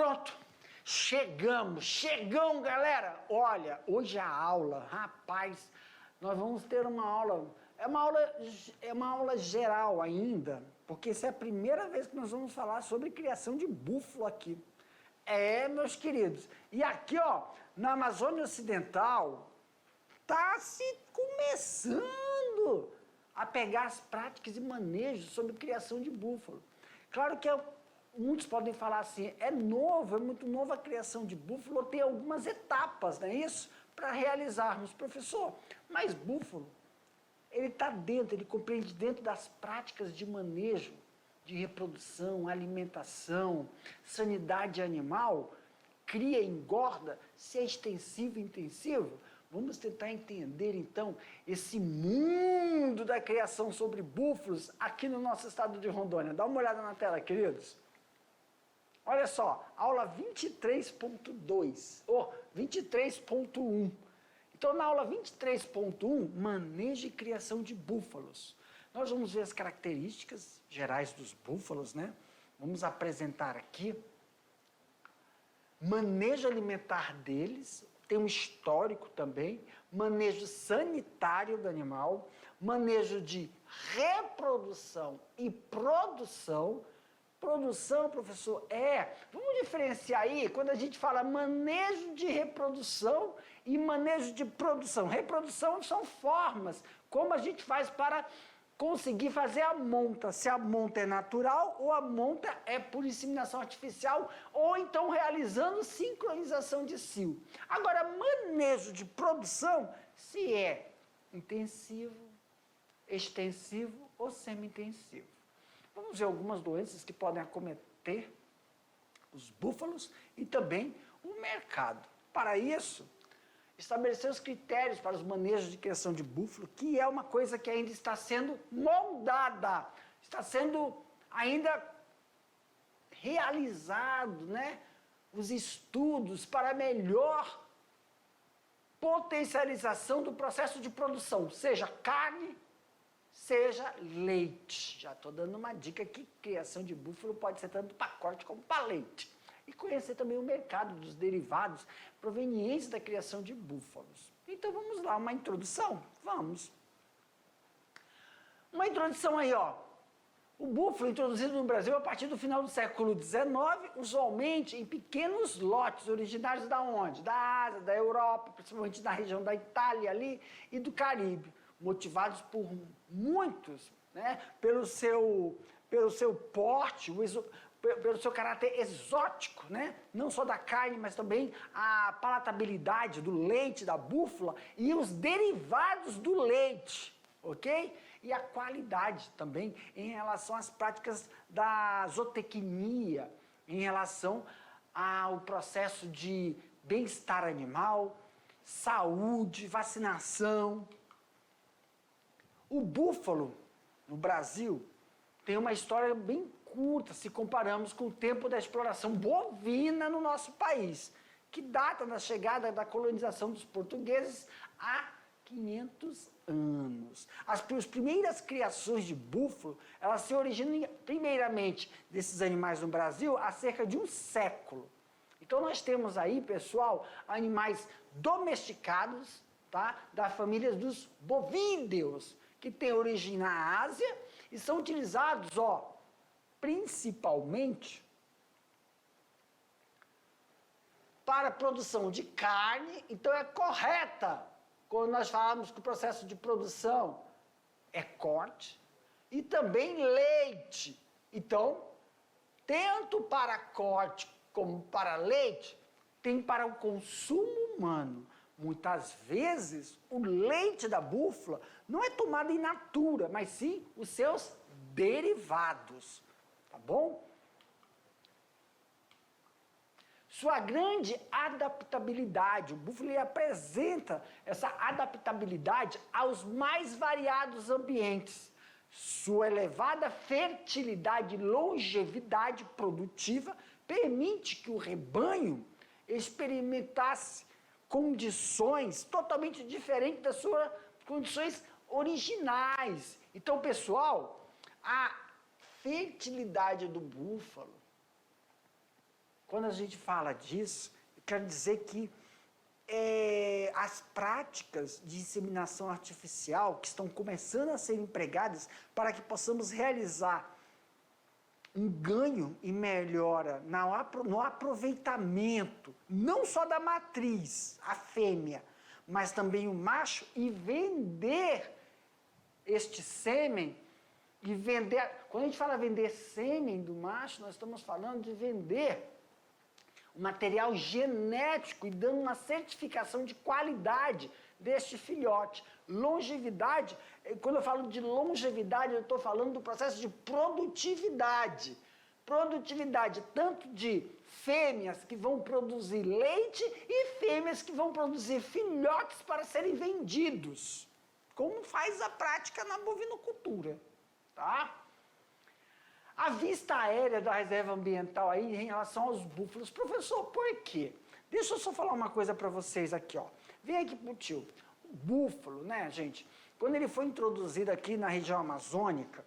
Pronto, chegamos, galera. Olha, hoje a aula, rapaz, nós vamos ter uma aula, é uma aula geral ainda, porque essa é a primeira vez que nós vamos falar sobre criação de búfalo aqui. É, meus queridos, e aqui, ó, na Amazônia Ocidental, tá se começando a pegar as práticas e manejos sobre criação de búfalo. Claro que muitos podem falar assim, é muito nova a criação de búfalo, tem algumas etapas, não é isso? Para realizarmos, professor. Mas búfalo, ele está dentro, ele compreende dentro das práticas de manejo, de reprodução, alimentação, sanidade animal, cria, engorda, se é extensivo e intensivo. Vamos tentar entender, então, esse mundo da criação sobre búfalos aqui no nosso estado de Rondônia. Dá uma olhada na tela, queridos. Olha só, aula 23.2, ou 23.1. Então, na aula 23.1, manejo e criação de búfalos. Nós vamos ver as características gerais dos búfalos, né? Vamos apresentar aqui manejo alimentar deles, tem um histórico também, manejo sanitário do animal, manejo de reprodução e produção. Produção, professor, vamos diferenciar aí, quando a gente fala manejo de reprodução e manejo de produção. Reprodução são formas, como a gente faz para conseguir fazer a monta, se a monta é natural ou a monta é por inseminação artificial ou então realizando sincronização de cio. Agora, manejo de produção, se é intensivo, extensivo ou semi-intensivo. Vamos ver algumas doenças que podem acometer os búfalos e também o mercado. Para isso, estabelecer os critérios para os manejos de criação de búfalo, que é uma coisa que ainda está sendo moldada, está sendo ainda realizado, né? Os estudos para melhor potencialização do processo de produção, seja carne, seja leite. Já estou dando uma dica que criação de búfalo pode ser tanto para corte como para leite. E conhecer também o mercado dos derivados provenientes da criação de búfalos. Então vamos lá, uma introdução? Vamos. Uma introdução aí, ó. O búfalo introduzido no Brasil a partir do final do século XIX, usualmente em pequenos lotes, originários da onde? Da Ásia, da Europa, principalmente da região da Itália ali e do Caribe, motivados por muitos, né, pelo seu porte, pelo seu caráter exótico, né? Não só da carne, mas também a palatabilidade do leite da búfala e os derivados do leite, ok? E a qualidade também em relação às práticas da zootecnia, em relação ao processo de bem-estar animal, saúde, vacinação. O búfalo, no Brasil, tem uma história bem curta, se comparamos com o tempo da exploração bovina no nosso país, que data da chegada da colonização dos portugueses há 500 anos. As primeiras criações de búfalo, elas se originam primeiramente desses animais no Brasil há cerca de um século. Então nós temos aí, pessoal, animais domesticados, tá? Da família dos bovídeos, que tem origem na Ásia e são utilizados, ó, principalmente para a produção de carne. Então é correta quando nós falamos que o processo de produção é corte e também leite. Então, tanto para corte como para leite, tem para o consumo humano. Muitas vezes, o leite da búfala não é tomado in natura, mas sim os seus derivados, tá bom? Sua grande adaptabilidade, o búfalo ele apresenta essa adaptabilidade aos mais variados ambientes. Sua elevada fertilidade e longevidade produtiva permite que o rebanho experimentasse condições totalmente diferentes das suas condições originais. Então, pessoal, a fertilidade do búfalo quando a gente fala disso, quer dizer que as práticas de inseminação artificial que estão começando a ser empregadas para que possamos realizar um ganho e melhora no aproveitamento, não só da matriz, a fêmea, mas também o macho, e vender este sêmen, e vender... Quando a gente fala vender sêmen do macho, nós estamos falando de vender o material genético e dando uma certificação de qualidade deste filhote. Longevidade, quando eu falo de longevidade, eu estou falando do processo de produtividade. Produtividade tanto de fêmeas que vão produzir leite e fêmeas que vão produzir filhotes para serem vendidos, como faz a prática na bovinocultura, tá? A vista aérea da reserva ambiental aí em relação aos búfalos. Professor, por quê? Deixa eu só falar uma coisa para vocês aqui, ó. Vem aqui pro tio. O búfalo, né, gente? Quando ele foi introduzido aqui na região amazônica,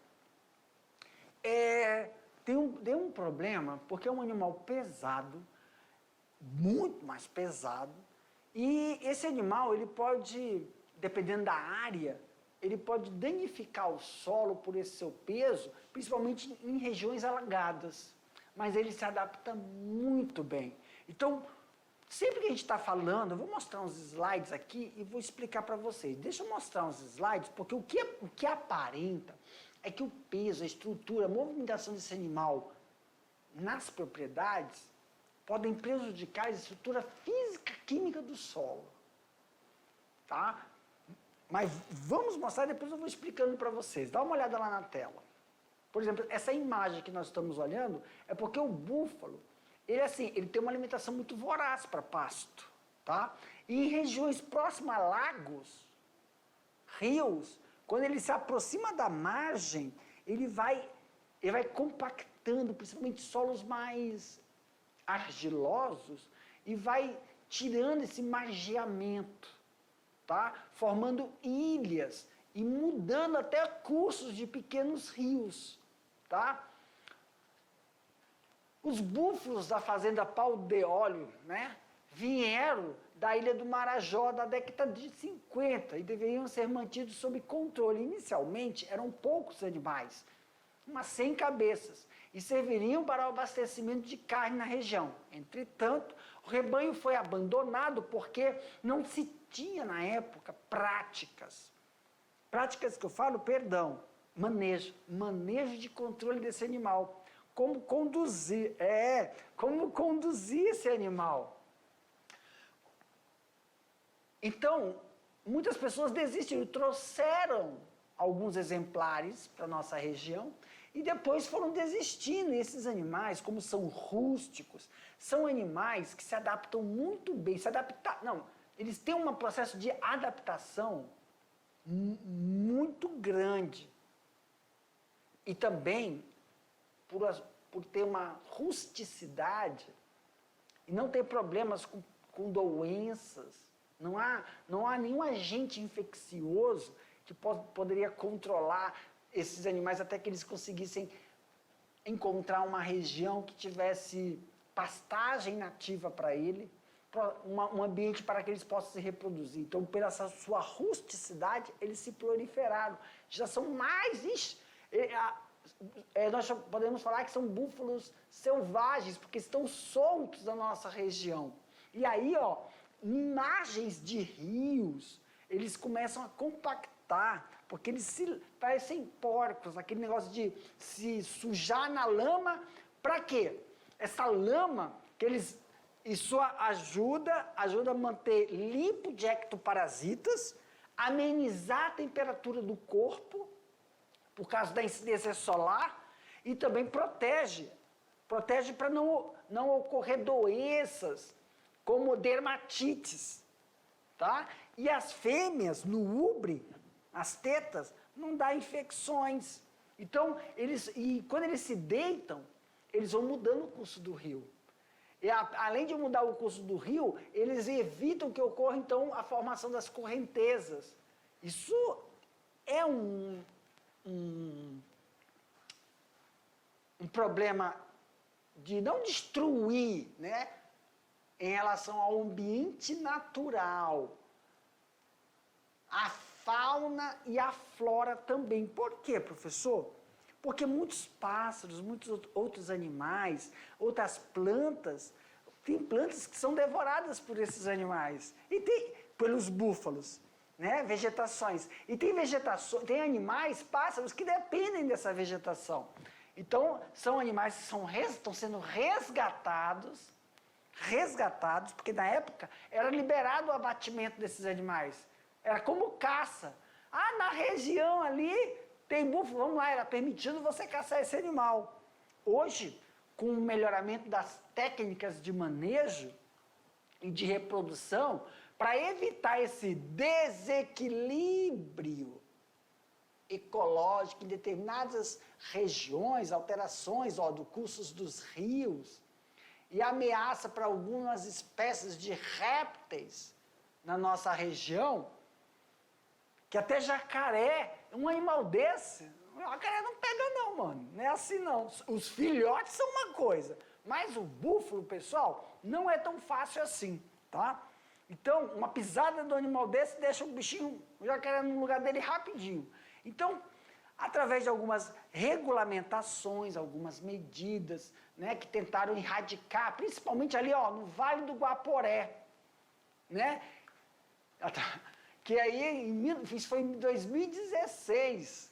deu um problema, porque é um animal pesado, muito mais pesado, e esse animal, ele pode, dependendo da área, ele pode danificar o solo por esse seu peso, principalmente em regiões alagadas. Mas ele se adapta muito bem. Então, sempre que a gente está falando, eu vou mostrar uns slides aqui e vou explicar para vocês. Deixa eu mostrar uns slides, porque o que aparenta é que o peso, a estrutura, a movimentação desse animal nas propriedades podem prejudicar a estrutura física química do solo. Tá? Mas vamos mostrar, depois eu vou explicando para vocês. Dá uma olhada lá na tela. Por exemplo, essa imagem que nós estamos olhando é porque o búfalo, ele tem uma alimentação muito voraz para pasto, tá? E em regiões próximas a lagos, rios, quando ele se aproxima da margem, ele vai compactando, principalmente solos mais argilosos, e vai tirando esse margeamento, tá? Formando ilhas e mudando até cursos de pequenos rios, tá? Os búfalos da fazenda Pau de Óleo, né, vieram da ilha do Marajó da década de 50 e deveriam ser mantidos sob controle. Inicialmente eram poucos animais, umas 100 cabeças, e serviriam para o abastecimento de carne na região. Entretanto, o rebanho foi abandonado porque não se tinha na época práticas que eu falo, manejo de controle desse animal, como conduzir esse animal. Então, muitas pessoas desistiram, trouxeram alguns exemplares para a nossa região e depois foram desistindo. E esses animais, como são rústicos, são animais que se adaptam muito bem, eles têm um processo de adaptação muito grande. E também, por ter uma rusticidade e não ter problemas com doenças, não há nenhum agente infeccioso que poderia controlar esses animais até que eles conseguissem encontrar uma região que tivesse pastagem nativa para ele, um ambiente para que eles possam se reproduzir. Então, pela sua rusticidade, eles se proliferaram. Já são mais... nós podemos falar que são búfalos selvagens, porque estão soltos da nossa região. E aí, ó, em margens de rios, eles começam a compactar, porque eles parecem porcos, aquele negócio de se sujar na lama. Para quê? Essa lama, isso ajuda a manter limpo de ectoparasitas, amenizar a temperatura do corpo, por causa da incidência solar, e também protege para não ocorrer doenças, como dermatites, tá? E as fêmeas, no ubre, as tetas, não dá infecções. Então, quando eles se deitam, eles vão mudando o curso do rio. E além de mudar o curso do rio, eles evitam que ocorra, então, a formação das correntezas. Isso é um problema de não destruir, né, em relação ao ambiente natural, a fauna e a flora também. Por quê, professor? Porque muitos pássaros, muitos outros animais, outras plantas, tem plantas que são devoradas por esses animais, e tem pelos búfalos, né, vegetações. E tem animais, pássaros, que dependem dessa vegetação. Então, são animais que estão sendo resgatados, porque na época era liberado o abatimento desses animais. Era como caça. Ah, na região ali tem búfalo, vamos lá, era permitido você caçar esse animal. Hoje, com o melhoramento das técnicas de manejo e de reprodução, para evitar esse desequilíbrio ecológico em determinadas regiões, alterações do cursos dos rios, e ameaça para algumas espécies de répteis na nossa região, que até jacaré, um animal desse, o jacaré não pega não, mano, não é assim não. Os filhotes são uma coisa, mas o búfalo, pessoal, não é tão fácil assim, tá? Então, uma pisada do animal desse deixa o bichinho, o jacaré no lugar dele rapidinho. Então, através de algumas regulamentações, algumas medidas, né, que tentaram erradicar, principalmente ali, no Vale do Guaporé, né, que aí, isso foi em 2016,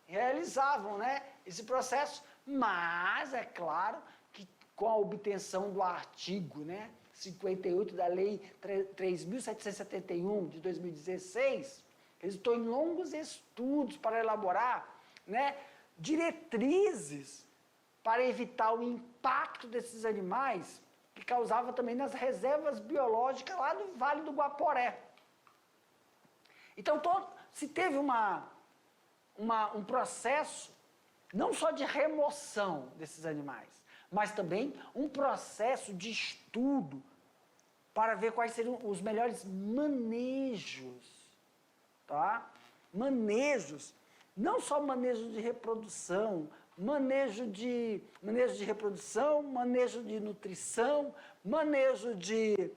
realizavam, né, esse processo, mas é claro que com a obtenção do artigo, né, 58 da Lei 3.771 de 2016, resultou em longos estudos para elaborar, né, diretrizes para evitar o impacto desses animais que causava também nas reservas biológicas lá do Vale do Guaporé. Então, se teve um processo não só de remoção desses animais, mas também um processo de estudo para ver quais seriam os melhores manejos, tá? Manejos, não só manejo de reprodução, manejo de reprodução, manejo de nutrição, manejo de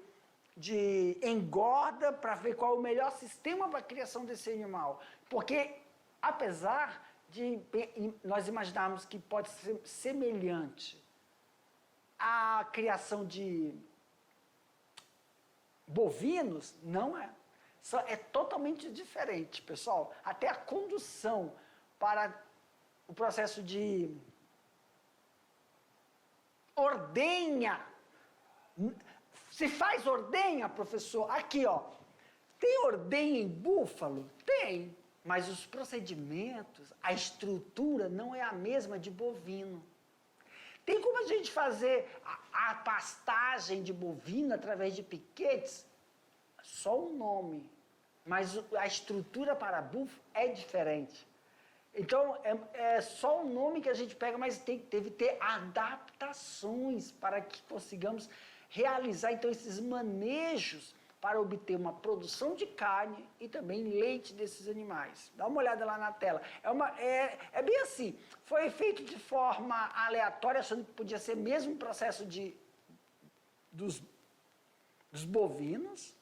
engorda, para ver qual é o melhor sistema para a criação desse animal. Porque, apesar de nós imaginarmos que pode ser semelhante à criação de bovinos, não é. É totalmente diferente, pessoal. Até a condução para o processo de ordenha. Se faz ordenha, professor? Aqui, tem ordenha em búfalo? Tem. Mas os procedimentos, a estrutura não é a mesma de bovino. Tem como a gente fazer a pastagem de bovino através de piquetes? Só o nome. Mas a estrutura para búfalo é diferente. Então, é só o nome que a gente pega, mas deve ter adaptações para que consigamos realizar, então, esses manejos para obter uma produção de carne e também leite desses animais. Dá uma olhada lá na tela. É bem assim, foi feito de forma aleatória, achando que podia ser mesmo um processo dos bovinos,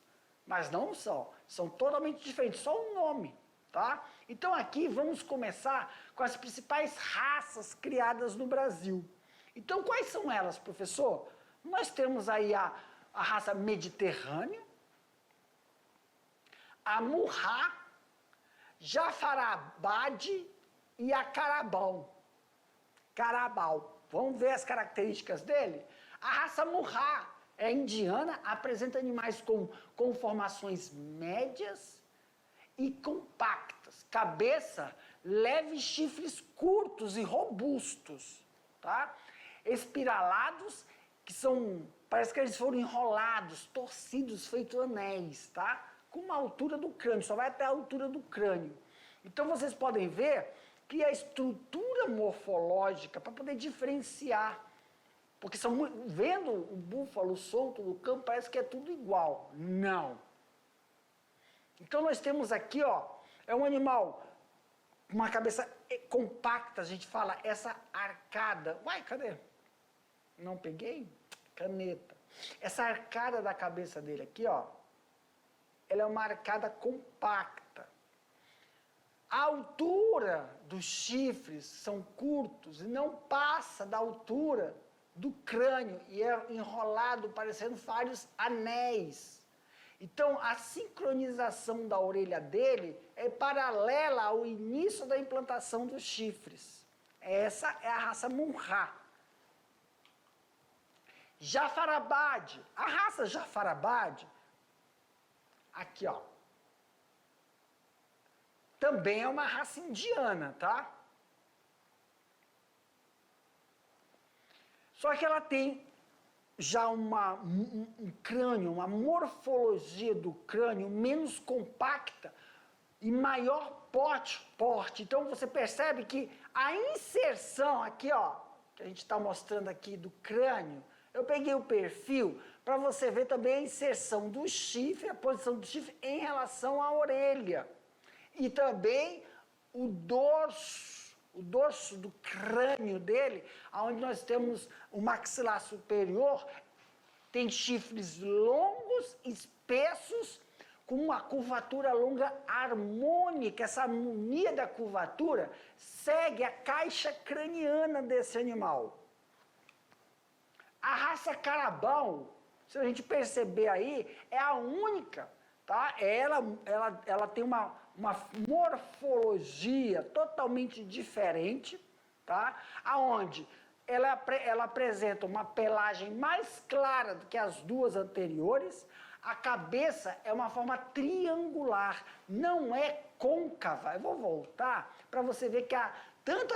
mas não são totalmente diferentes, só o nome, tá? Então aqui vamos começar com as principais raças criadas no Brasil. Então quais são elas, professor? Nós temos aí a raça mediterrânea, a Murrá, Jafarabade e a Carabal. Vamos ver as características dele? A raça Murrá é indiana, apresenta animais com formações médias e compactas, cabeça, leves chifres curtos e robustos, tá? Espiralados, parece que eles foram enrolados, torcidos, feito anéis, tá? Com uma altura do crânio, só vai até a altura do crânio. Então vocês podem ver que a estrutura morfológica, para poder diferenciar, porque vendo o búfalo solto no campo, parece que é tudo igual. Não. Então nós temos aqui, é um animal com uma cabeça compacta, a gente fala, essa arcada. Uai, cadê? Não peguei? Caneta. Essa arcada da cabeça dele aqui, ó, ela é uma arcada compacta. A altura dos chifres são curtos e não passa da altura do crânio e é enrolado parecendo vários anéis. Então, a sincronização da orelha dele é paralela ao início da implantação dos chifres. Essa é a raça Munhá. Jafarabad. A raça Jafarabad, aqui, ó, também é uma raça indiana, tá? Só que ela tem já um crânio, uma morfologia do crânio menos compacta e maior porte. Então, você percebe que a inserção aqui, ó, que a gente está mostrando aqui do crânio, eu peguei o perfil para você ver também a inserção do chifre, a posição do chifre em relação à orelha. E também o dorso do crânio dele, onde nós temos o maxilar superior, tem chifres longos, espessos, com uma curvatura longa harmônica. Essa harmonia da curvatura segue a caixa craniana desse animal. A raça Carabao, se a gente perceber aí, é a única, tá? Ela tem uma morfologia totalmente diferente, tá? Aonde ela apresenta uma pelagem mais clara do que as duas anteriores. A cabeça é uma forma triangular, não é côncava. Eu vou voltar para você ver que tanto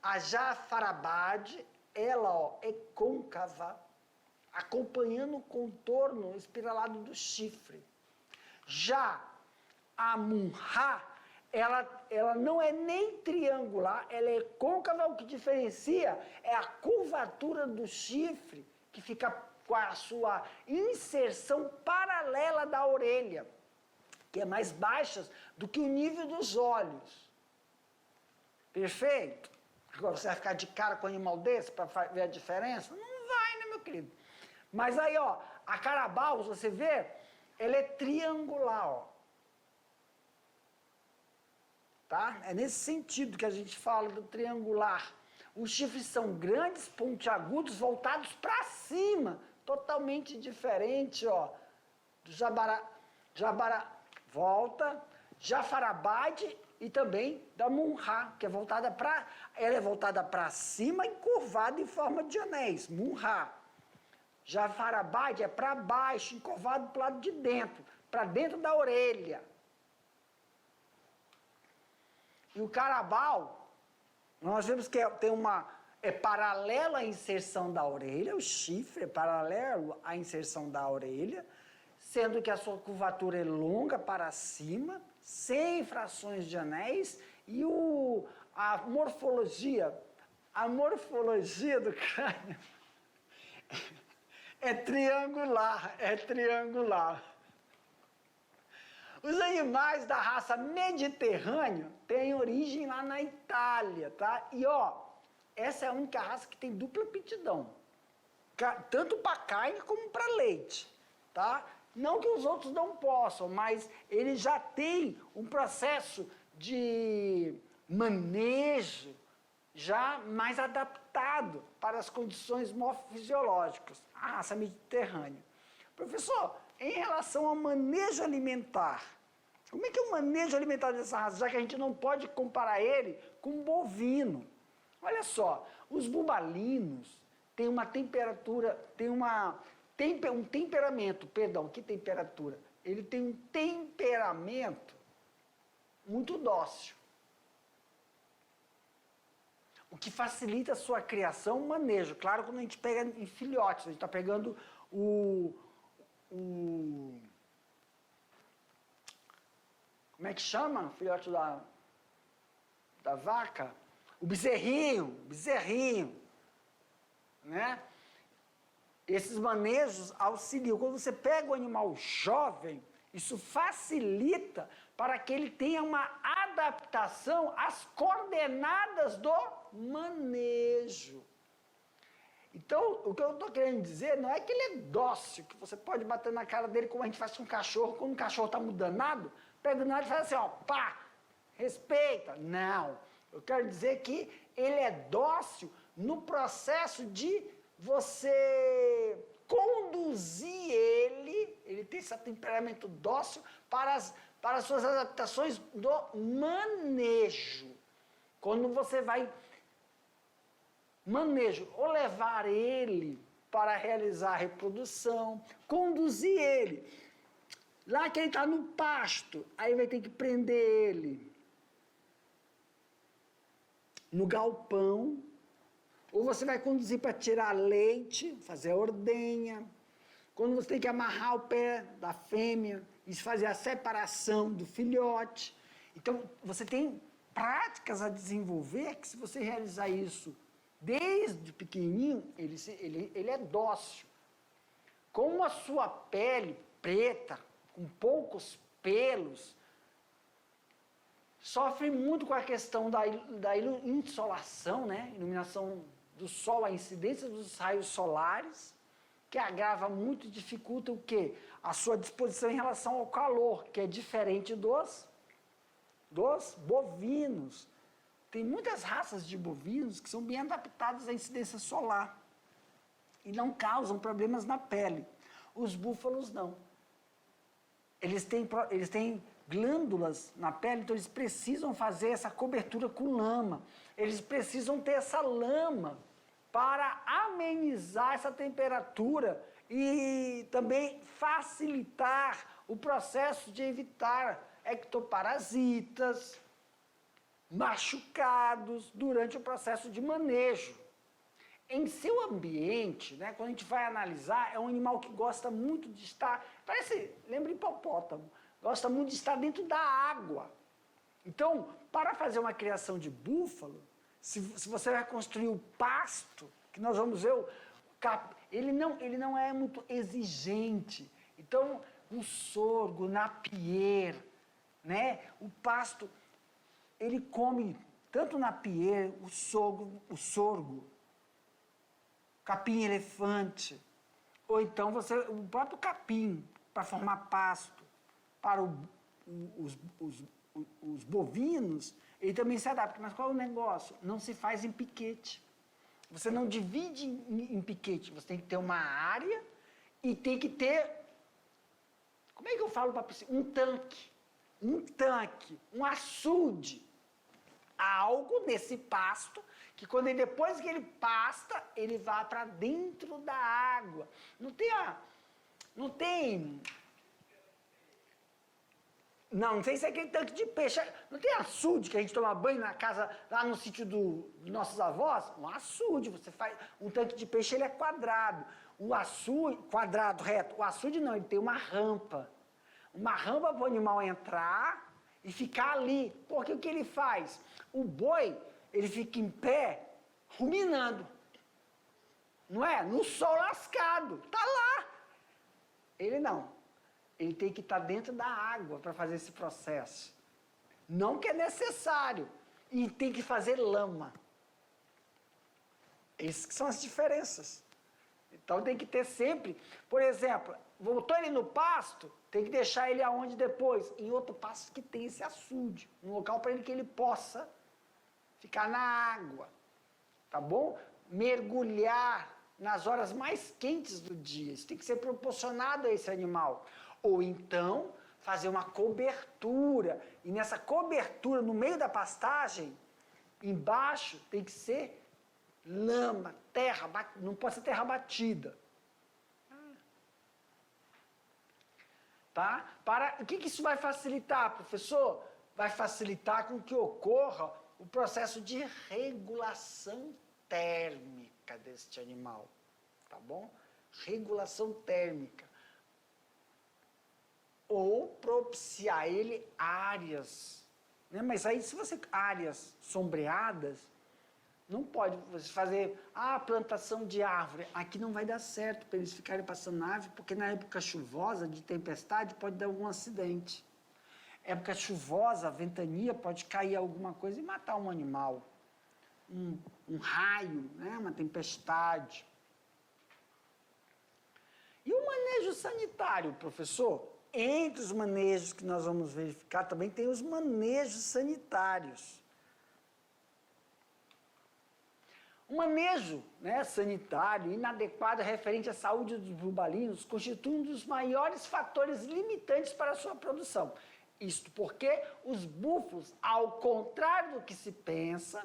a Jafarabad, ela, ó, é côncava, acompanhando o contorno espiralado do chifre. Já a Munhá, ela não é nem triangular, ela é côncava. O que diferencia é a curvatura do chifre, que fica com a sua inserção paralela da orelha, que é mais baixa do que o nível dos olhos. Perfeito? Agora você vai ficar de cara com um animal desse para ver a diferença? Não vai, né, meu querido? Mas aí, ó, a Carabao, você vê, ela é triangular, ó. Tá? É nesse sentido que a gente fala do triangular. Os chifres são grandes, pontiagudos, voltados para cima, totalmente diferente, ó, do Jafarabad e também da Munhá, que é voltada para cima e curvada em forma de anéis, Munhá. Jafarabad é para baixo, encurvado para o lado de dentro, para dentro da orelha. E o Carabao, nós vemos que é paralela à inserção da orelha, o chifre é paralelo à inserção da orelha, sendo que a sua curvatura é longa para cima, sem frações de anéis, e a morfologia do crânio é triangular. Os animais da raça mediterrânea têm origem lá na Itália, tá? E, ó, essa é a única raça que tem dupla aptidão, tanto para carne como para leite, tá? Não que os outros não possam, mas ele já tem um processo de manejo já mais adaptado para as condições morfofisiológicas, a raça mediterrânea. Professor, em relação ao manejo alimentar, como é que é o manejo alimentar dessa raça, já que a gente não pode comparar ele com o bovino? Olha só, os bubalinos têm uma temperatura, um temperamento, perdão, que temperatura? Ele tem um temperamento muito dócil, o que facilita a sua criação e manejo. Claro, quando a gente pega em filhotes, a gente está pegando como é que chama? Filhote da vaca? O bezerrinho, né? Esses manejos auxiliam. Quando você pega o animal jovem, isso facilita para que ele tenha uma adaptação às coordenadas do manejo. Então, o que eu estou querendo dizer não é que ele é dócil, que você pode bater na cara dele como a gente faz com um cachorro, quando o cachorro está mudando nada, pega o nada e faz assim, ó, pá, respeita. Não. Eu quero dizer que ele é dócil no processo de você conduzir ele tem esse temperamento dócil para as suas adaptações do manejo. Quando você vai ou levar ele para realizar a reprodução, conduzir ele. Lá que ele está no pasto, aí vai ter que prender ele no galpão, ou você vai conduzir para tirar leite, fazer a ordenha. Quando você tem que amarrar o pé da fêmea e fazer a separação do filhote. Então, você tem práticas a desenvolver que, se você realizar isso desde pequenininho, ele é dócil. Como a sua pele preta, com poucos pelos, sofre muito com a questão da insolação, né? Iluminação do sol, a incidência dos raios solares, que agrava muito e dificulta o quê? A sua disposição em relação ao calor, que é diferente dos bovinos. Tem muitas raças de bovinos que são bem adaptadas à incidência solar e não causam problemas na pele. Os búfalos não. Eles têm glândulas na pele, então eles precisam fazer essa cobertura com lama. Eles precisam ter essa lama para amenizar essa temperatura e também facilitar o processo de evitar ectoparasitas, machucados durante o processo de manejo. Em seu ambiente, né, quando a gente vai analisar, é um animal que gosta muito de estar, lembra hipopótamo, gosta muito de estar dentro da água. Então, para fazer uma criação de búfalo, se você vai construir o pasto, que nós vamos ver, ele não é muito exigente. Então, o sorgo, o napier, né, o pasto, ele come tanto o napier, o sorgo, capim-elefante, ou então o próprio capim, para formar pasto para os bovinos, ele também se adapta. Mas qual é o negócio? Não se faz em piquete. Você não divide em piquete. Você tem que ter uma área e tem que ter, como é que eu falo para piscina? Um tanque, um açude. Algo nesse pasto, que depois que ele pasta, ele vai para dentro da água. Não sei se é aquele tanque de peixe. Não tem açude que a gente toma banho na casa, lá no sítio dos nossos avós? Um açude, você faz. Um tanque de peixe, ele é quadrado. O açude, quadrado, reto. O açude não, ele tem uma rampa. Uma rampa para o animal entrar e ficar ali. Porque o que ele faz? O boi, ele fica em pé, ruminando. Não é? No sol lascado. Está lá. Ele não. Ele tem que estar dentro da água para fazer esse processo. Não que é necessário. E tem que fazer lama. Essas que são as diferenças. Então tem que ter sempre, por exemplo, voltou ele no pasto, tem que deixar ele aonde depois? Em outro pasto que tem esse açude. Um local para ele que ele possa ficar na água. Tá bom? Mergulhar nas horas mais quentes do dia. Isso tem que ser proporcionado a esse animal. Ou então, fazer uma cobertura. E nessa cobertura, no meio da pastagem, embaixo tem que ser lama, terra, não pode ser terra batida. Tá? O que isso vai facilitar, professor? Vai facilitar com que ocorra o processo de regulação térmica deste animal. Tá bom? Regulação térmica. Ou propiciar ele áreas. Né? Mas aí, se você... áreas sombreadas, não pode você fazer plantação de árvore. Aqui não vai dar certo para eles ficarem passando árvore, porque na época chuvosa, de tempestade, pode dar algum acidente. Época chuvosa, ventania, pode cair alguma coisa e matar um animal. Um raio, né? Uma tempestade. manejo sanitário, professor? Entre os manejos que nós vamos verificar também tem os manejos sanitários. O manejo, né, sanitário inadequado referente à saúde dos bubalinos constitui um dos maiores fatores limitantes para a sua produção. Isto porque os búfalos, ao contrário do que se pensa,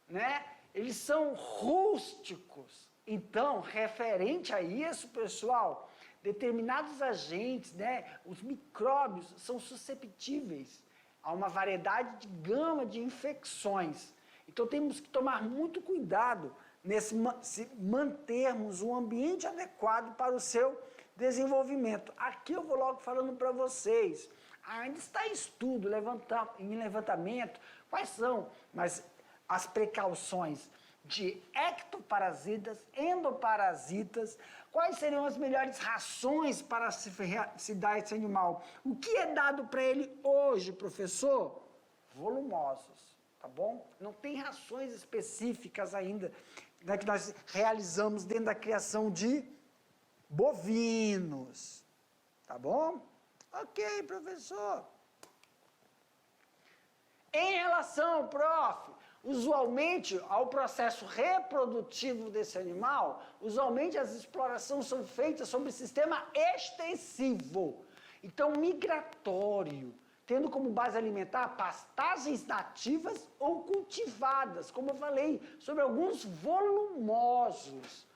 né, eles são rústicos. Então, referente a isso, pessoal, determinados agentes, né, os micróbios, são susceptíveis a uma variedade de gama de infecções. Então, temos que tomar muito cuidado se mantermos um ambiente adequado para o seu desenvolvimento. Aqui eu vou logo falando para vocês. Ainda está em estudo, em levantamento, quais são as precauções de ectoparasitas, endoparasitas, quais seriam as melhores rações para se dar a esse animal. O que é dado para ele hoje, professor? Volumosos, tá bom? Não tem rações específicas ainda, né, que nós realizamos dentro da criação de bovinos, tá bom? Ok, professor. Em relação, prof, usualmente ao processo reprodutivo desse animal, usualmente as explorações são feitas sobre sistema extensivo, então migratório, tendo como base alimentar pastagens nativas ou cultivadas, como eu falei, sobre alguns volumosos.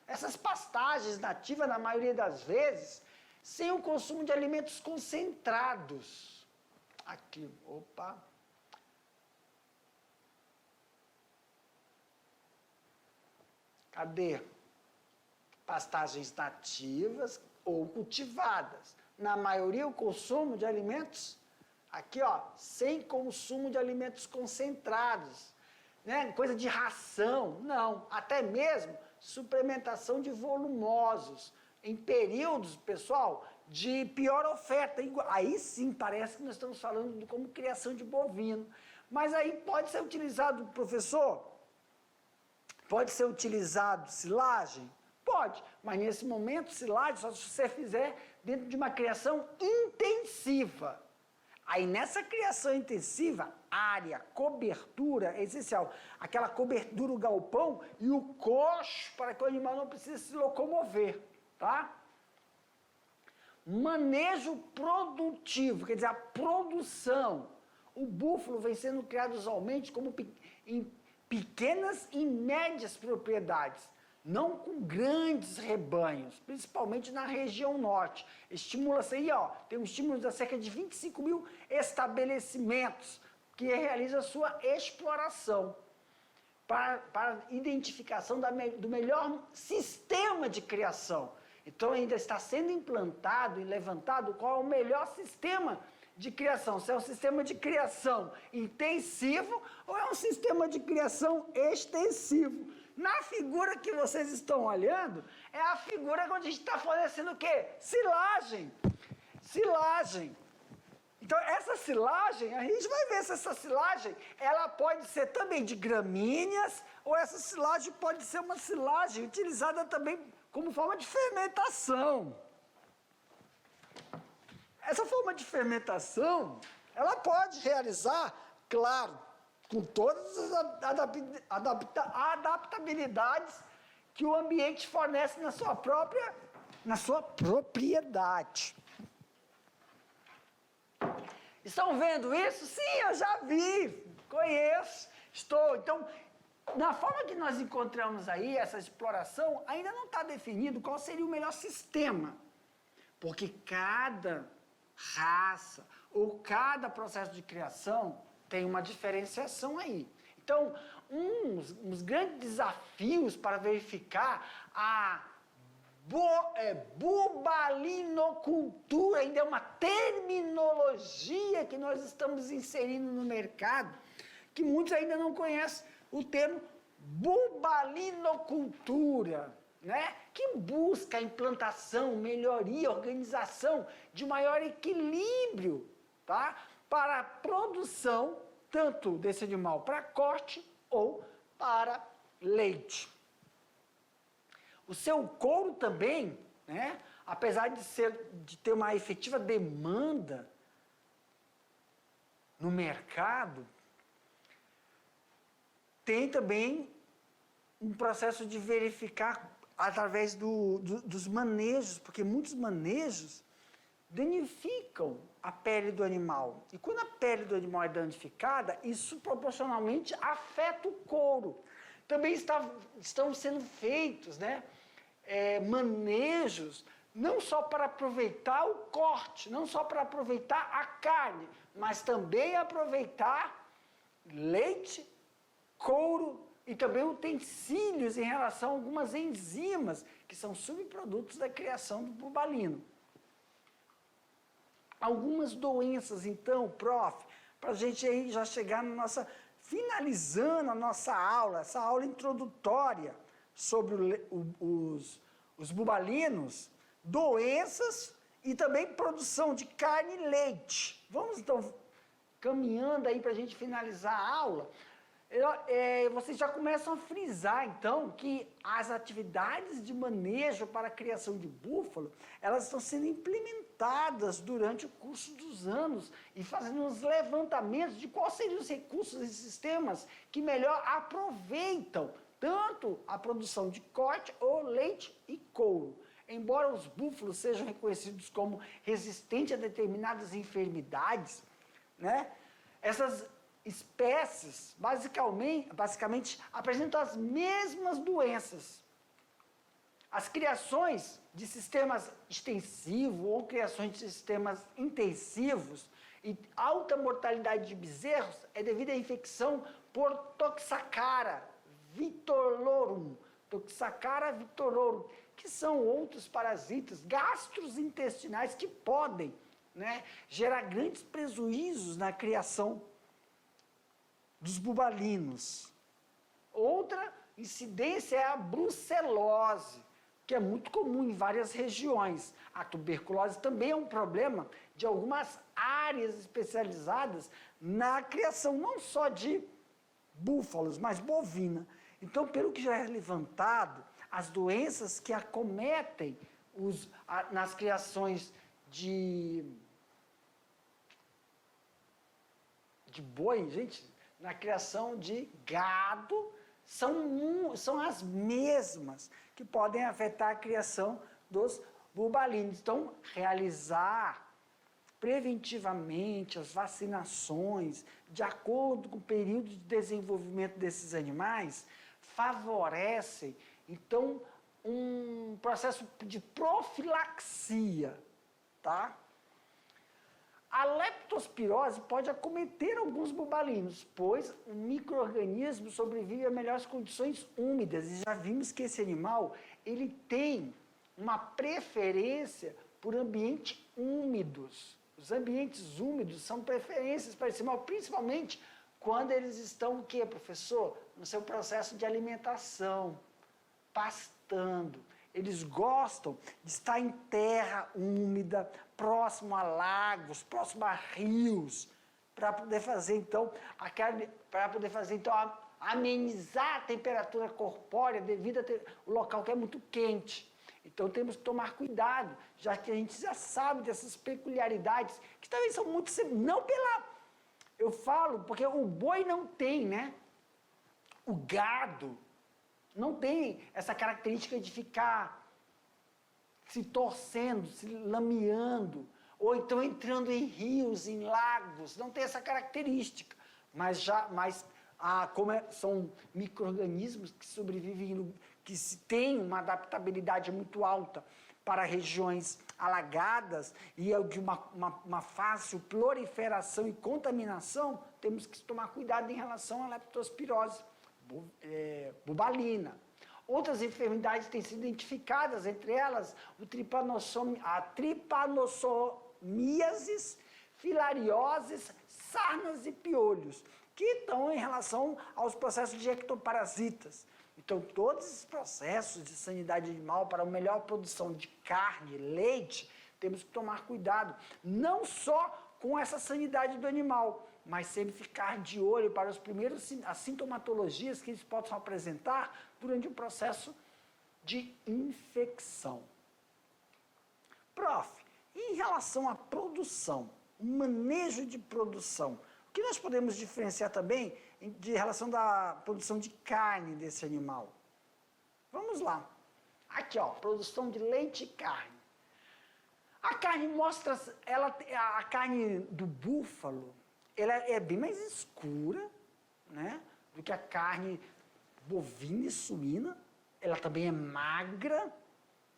Essas pastagens nativas, na maioria das vezes, sem o consumo de alimentos concentrados. Aqui, opa. Cadê? Pastagens nativas ou cultivadas. Na maioria, o consumo de alimentos, aqui, ó, sem consumo de alimentos concentrados. Né? Coisa de ração, não. Até mesmo suplementação de volumosos. Em períodos, pessoal, de pior oferta. Aí sim, parece que nós estamos falando de como criação de bovino. Mas aí pode ser utilizado, professor? Pode ser utilizado silagem? Pode, mas nesse momento silagem só se você fizer dentro de uma criação intensiva. Aí nessa criação intensiva, área, cobertura é essencial. Aquela cobertura, o galpão e o coxo para que o animal não precise se locomover, tá? Manejo produtivo, quer dizer, a produção. O búfalo vem sendo criado usualmente como em pequenas e médias propriedades, não com grandes rebanhos, principalmente na região norte. Estimula-se aí, ó, tem um estímulo de cerca de 25 mil estabelecimentos que realizam a sua exploração para identificação do melhor sistema de criação. Então ainda está sendo implantado e levantado qual é o melhor sistema de criação, se é um sistema de criação intensivo ou é um sistema de criação extensivo. Na figura que vocês estão olhando, é a figura onde a gente está fornecendo o quê? Silagem. Silagem. Então, essa silagem, a gente vai ver se essa silagem, ela pode ser também de gramíneas, ou essa silagem pode ser uma silagem utilizada também como forma de fermentação. Essa forma de fermentação, ela pode realizar, claro, com todas as adaptabilidades que o ambiente fornece na sua propriedade. Estão vendo isso? Sim, eu já vi, conheço, estou. Então, na forma que nós encontramos aí essa exploração, ainda não está definido qual seria o melhor sistema, porque cada raça ou cada processo de criação tem uma diferenciação aí. Então, uns grandes desafios para verificar a bubalinocultura, ainda é uma terminologia que nós estamos inserindo no mercado, que muitos ainda não conhecem o termo bubalinocultura, né? Que busca a implantação, melhoria, organização de maior equilíbrio, tá? Para a produção, tanto desse animal para corte ou para leite. O seu couro também, né? apesar de ter uma efetiva demanda no mercado, tem também um processo de verificar através dos manejos, porque muitos manejos danificam a pele do animal. E quando a pele do animal é danificada, isso proporcionalmente afeta o couro. Também estão sendo feitos, né, manejos, não só para aproveitar o corte, não só para aproveitar a carne, mas também aproveitar leite, couro e também utensílios em relação a algumas enzimas, que são subprodutos da criação do bubalino. Algumas doenças, então, prof, para a gente aí já chegar na finalizando a nossa aula, essa aula introdutória sobre os bubalinos, doenças e também produção de carne e leite. Vamos, então, caminhando aí para a gente finalizar a aula. Vocês já começam a frisar, então, que as atividades de manejo para a criação de búfalo, elas estão sendo implementadas durante o curso dos anos e fazendo uns levantamentos de quais seriam os recursos e sistemas que melhor aproveitam tanto a produção de corte ou leite e couro. Embora os búfalos sejam reconhecidos como resistentes a determinadas enfermidades, né, essas espécies, basicamente, apresentam as mesmas doenças. As criações de sistemas extensivos ou criações de sistemas intensivos e alta mortalidade de bezerros é devido à infecção por Toxacara vitororum, que são outros parasitas gastrointestinais que podem, né, gerar grandes prejuízos na criação dos bubalinos. Outra incidência é a brucelose, que é muito comum em várias regiões. A tuberculose também é um problema de algumas áreas especializadas na criação não só de búfalos, mas bovina. Então, pelo que já é levantado, as doenças que acometem nas criações de boi, gente, na criação de gado, são as mesmas que podem afetar a criação dos bubalinos. Então, realizar preventivamente as vacinações, de acordo com o período de desenvolvimento desses animais, favorecem, então, um processo de profilaxia, tá? A leptospirose pode acometer alguns bubalinos, pois o micro-organismo sobrevive a melhores condições úmidas. E já vimos que esse animal, ele tem uma preferência por ambientes úmidos. Os ambientes úmidos são preferências para esse animal, principalmente quando eles estão, o quê, professor? No seu processo de alimentação, pastando. Eles gostam de estar em terra úmida, próximo a lagos, próximo a rios, para poder fazer então amenizar a temperatura corpórea devido ao local que é muito quente. Então temos que tomar cuidado, já que a gente já sabe dessas peculiaridades, que também são muito, não pela, eu falo, porque o boi não tem, né? O gado não tem essa característica de ficar se torcendo, se lameando, ou então entrando em rios, em lagos, não tem essa característica. São micro-organismos que sobrevivem, que têm uma adaptabilidade muito alta para regiões alagadas e de uma fácil proliferação e contaminação, temos que tomar cuidado em relação à leptospirose bubalina. Outras enfermidades têm sido identificadas, entre elas a trypanosomiasis, filarioses, sarnas e piolhos, que estão em relação aos processos de ectoparasitas. Então, todos esses processos de sanidade animal para a melhor produção de carne, leite, temos que tomar cuidado, não só com essa sanidade do animal, mas sempre ficar de olho para as sintomatologias que eles possam apresentar durante o processo de infecção. Prof, em relação à produção, o manejo de produção, o que nós podemos diferenciar também de relação da produção de carne desse animal? Vamos lá. Aqui, ó, produção de leite e carne. A carne mostra, a carne do búfalo, ela é bem mais escura, né, do que a carne bovina e suína. Ela também é magra,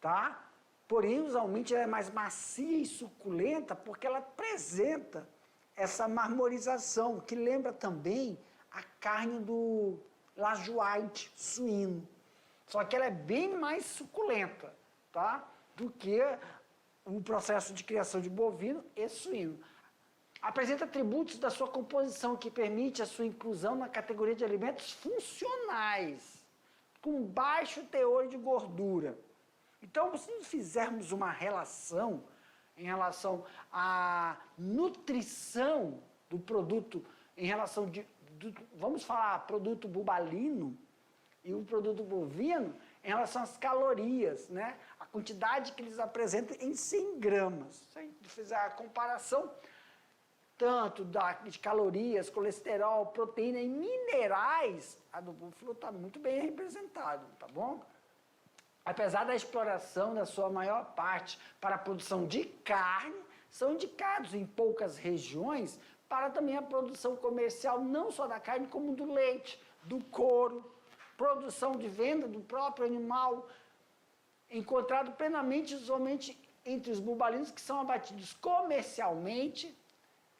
tá? Porém, usualmente ela é mais macia e suculenta porque ela apresenta essa marmorização, que lembra também a carne do lajoite suíno. Só que ela é bem mais suculenta, tá? Do que o processo de criação de bovino e suíno. Apresenta atributos da sua composição que permite a sua inclusão na categoria de alimentos funcionais, com baixo teor de gordura. Então, se fizermos uma relação em relação à nutrição do produto, em relação vamos falar, produto bubalino e o produto bovino, em relação às calorias, né? A quantidade que eles apresentam em 100 gramas. Se a gente fizer a comparação, tanto de calorias, colesterol, proteína e minerais, a do búfalo está muito bem representada, tá bom? Apesar da exploração da sua maior parte para a produção de carne, são indicados em poucas regiões para também a produção comercial, não só da carne, como do leite, do couro, produção de venda do próprio animal, encontrado plenamente somente entre os bubalinos que são abatidos comercialmente,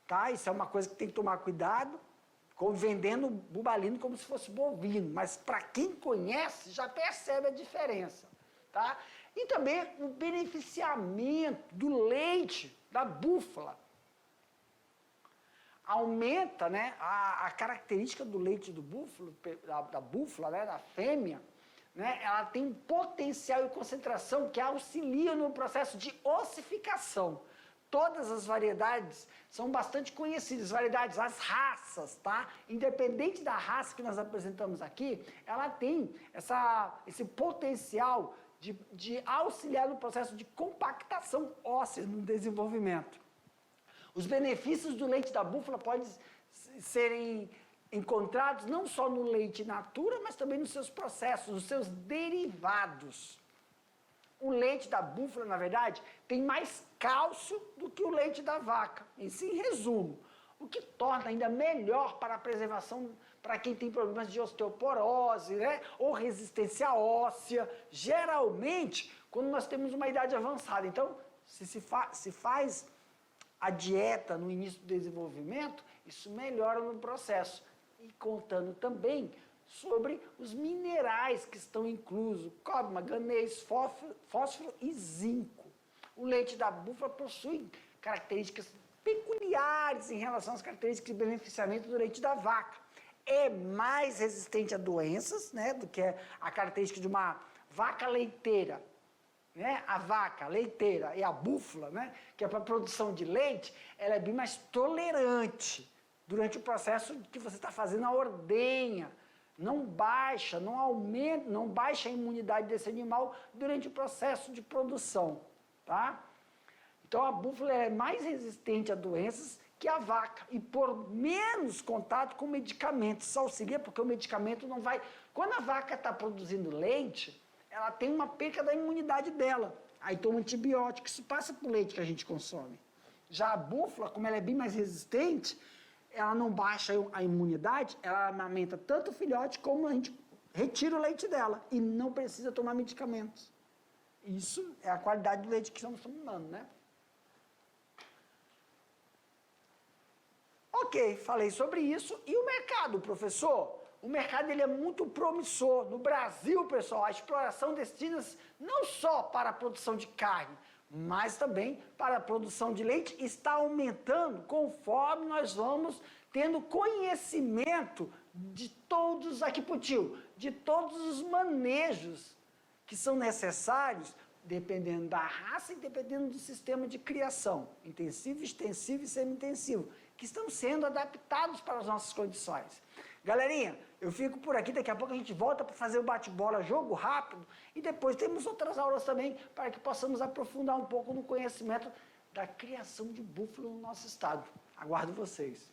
tá? Isso é uma coisa que tem que tomar cuidado, vendendo o bubalino como se fosse bovino, mas para quem conhece já percebe a diferença, tá? E também o beneficiamento do leite da búfala. Aumenta, né, a característica do leite do búfalo, da búfala, né, da fêmea, né, ela tem um potencial e concentração que auxilia no processo de ossificação. Todas as variedades são bastante conhecidas, variedades, as raças, tá? Independente da raça que nós apresentamos aqui, ela tem esse potencial de auxiliar no processo de compactação óssea no desenvolvimento. Os benefícios do leite da búfala podem serem encontrados não só no leite in natura, mas também nos seus processos, nos seus derivados. O leite da búfala, na verdade, tem mais cálcio do que o leite da vaca, isso em resumo, o que torna ainda melhor para a preservação para quem tem problemas de osteoporose, né, ou resistência óssea, geralmente quando nós temos uma idade avançada. Então, se faz a dieta no início do desenvolvimento, isso melhora no processo. E contando também sobre os minerais que estão inclusos, cobre, manganês, fósforo e zinco. O leite da búfala possui características peculiares em relação às características de beneficiamento do leite da vaca. É mais resistente a doenças, né, do que a característica de uma vaca leiteira. Né? A vaca leiteira e a búfala, né, que é para a produção de leite, ela é bem mais tolerante durante o processo que você está fazendo a ordenha. Não baixa, não aumenta, não baixa a imunidade desse animal durante o processo de produção, tá? Então a búfala é mais resistente a doenças que a vaca e por menos contato com medicamentos. Isso auxilia porque o medicamento não vai... Quando a vaca está produzindo leite, ela tem uma perca da imunidade dela. Aí toma antibiótico, isso passa para o leite que a gente consome. Já a búfala, como ela é bem mais resistente, ela não baixa a imunidade, ela amamenta tanto o filhote como a gente retira o leite dela e não precisa tomar medicamentos. Isso é a qualidade do leite que estamos tomando, né? Ok, falei sobre isso. E o mercado, professor? O mercado ele é muito promissor. No Brasil, pessoal, a exploração destina-se não só para a produção de carne, mas também para a produção de leite, está aumentando conforme nós vamos tendo conhecimento de todos, aqui pro tio, de todos os manejos que são necessários, dependendo da raça e dependendo do sistema de criação, intensivo, extensivo e semi-intensivo, que estão sendo adaptados para as nossas condições. Galerinha, eu fico por aqui, daqui a pouco a gente volta para fazer o bate-bola, jogo rápido, e depois temos outras aulas também para que possamos aprofundar um pouco no conhecimento da criação de búfalo no nosso estado. Aguardo vocês.